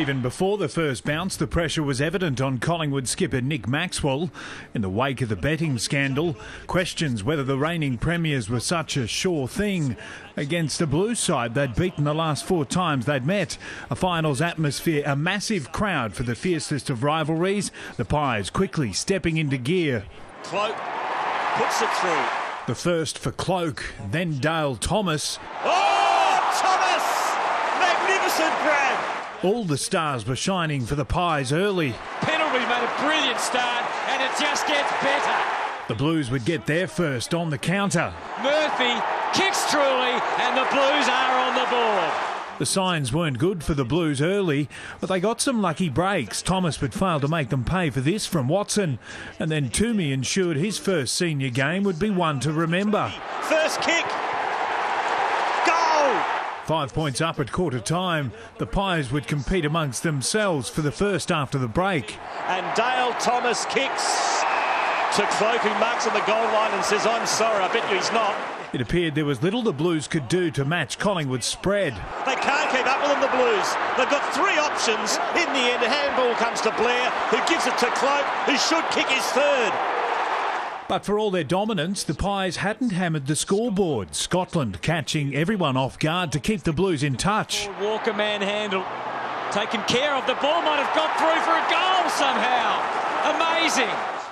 Even before the first bounce, the pressure was evident on Collingwood skipper Nick Maxwell. In the wake of the betting scandal, questions whether the reigning premiers were such a sure thing. Against a Blues side they'd beaten the last 4 times they'd met. A finals atmosphere, a massive crowd for the fiercest of rivalries. The Pies quickly stepping into gear. Cloak puts it through. The first for Cloak, then Dale Thomas. Oh, Thomas! Magnificent grab! All the stars were shining for the Pies early. Penalty made a brilliant start, and it just gets better. The Blues would get there first on the counter. Murphy kicks truly, and the Blues are on the board. The signs weren't good for the Blues early, but they got some lucky breaks. Thomas would fail to make them pay for this from Watson. And then Toomey ensured his first senior game would be one to remember. First kick. Goal! 5 points up at quarter time. The Pies would compete amongst themselves for the first after the break. And Dale Thomas kicks to Cloak, who marks on the goal line and says, "I'm sorry, I bet you he's not." It appeared there was little the Blues could do to match Collingwood's spread. They can't keep up with them, the Blues. They've got 3 options. In the end, a handball comes to Blair, who gives it to Cloak, who should kick his third. But for all their dominance, the Pies hadn't hammered the scoreboard. Scotland catching everyone off guard to keep the Blues in touch. Walker manhandled, taken care of. The ball might have got through for a goal somehow. Amazing.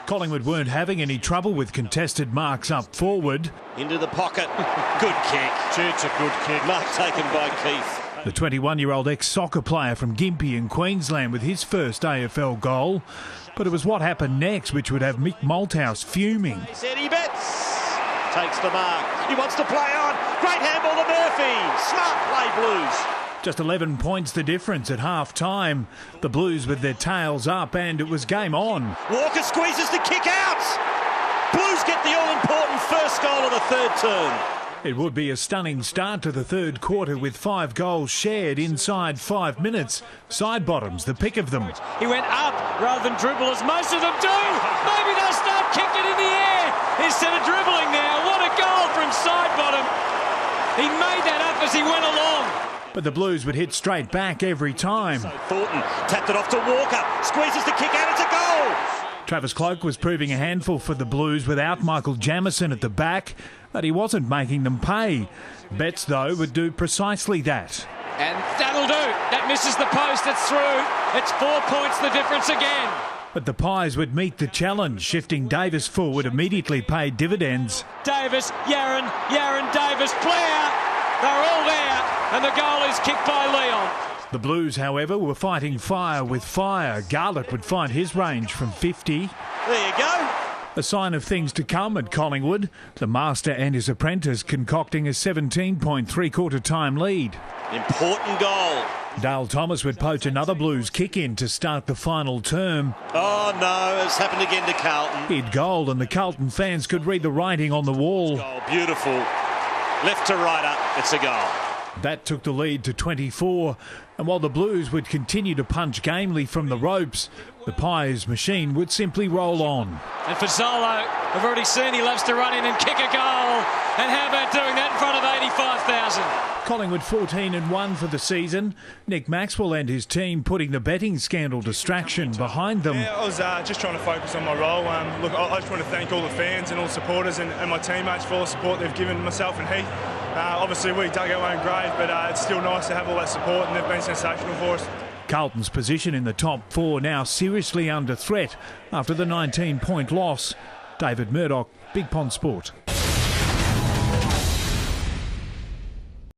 Collingwood weren't having any trouble with contested marks up forward. Into the pocket. Good kick. It's a good kick. Mark taken by Keith. The 21-year-old ex-soccer player from Gympie in Queensland with his first AFL goal. But it was what happened next which would have Mick Malthouse fuming. Eddie Betts takes the mark. He wants to play on. Great handball to Murphy. Smart play, Blues. Just 11 points the difference at half-time. The Blues with their tails up and it was game on. Walker squeezes the kick out. Blues get the all-important first goal of the third term. It would be a stunning start to the third quarter with 5 goals shared inside 5 minutes. Side bottoms, the pick of them. He went up rather than dribble as most of them do. Maybe they'll start kicking in the air instead of dribbling now. What a goal from side bottom. He made that up as he went along. But the Blues would hit straight back every time. So Thornton tapped it off to Walker. Squeezes the kick out. It's a goal. Travis Cloak was proving a handful for the Blues without Michael Jamieson at the back, but he wasn't making them pay. Betts, though, would do precisely that. And that'll do. That misses the post. It's through. It's 4 points the difference again. But the Pies would meet the challenge. Shifting Davis forward immediately paid dividends. Davis, Yaron, Davis, Blair. They're all there. And the goal is kicked by Leon. The Blues, however, were fighting fire with fire. Garlett would find his range from 50. There you go. A sign of things to come at Collingwood. The master and his apprentice concocting a 17-point three-quarter time lead. Important goal. Dale Thomas would poach another Blues kick-in to start the final term. Oh no, it's happened again to Carlton. He'd goal and the Carlton fans could read the writing on the wall. Goal, beautiful. Left to right up, it's a goal. That took the lead to 24, and while the Blues would continue to punch gamely from the ropes, the Pies machine would simply roll on. And for Zolo, I've already seen he loves to run in and kick a goal. And how about doing that in front of 85,000? Collingwood 14-1 for the season. Nick Maxwell and his team putting the betting scandal distraction behind them. Yeah, I was just trying to focus on my role. Look, I just want to thank all the fans and all the supporters and my teammates for all the support they've given myself and Heath. Obviously, we dug our own grave, but it's still nice to have all that support, and they've been sensational for us. Carlton's position in the top 4 now seriously under threat after the 19-point loss. David Murdoch, Big Pond Sport.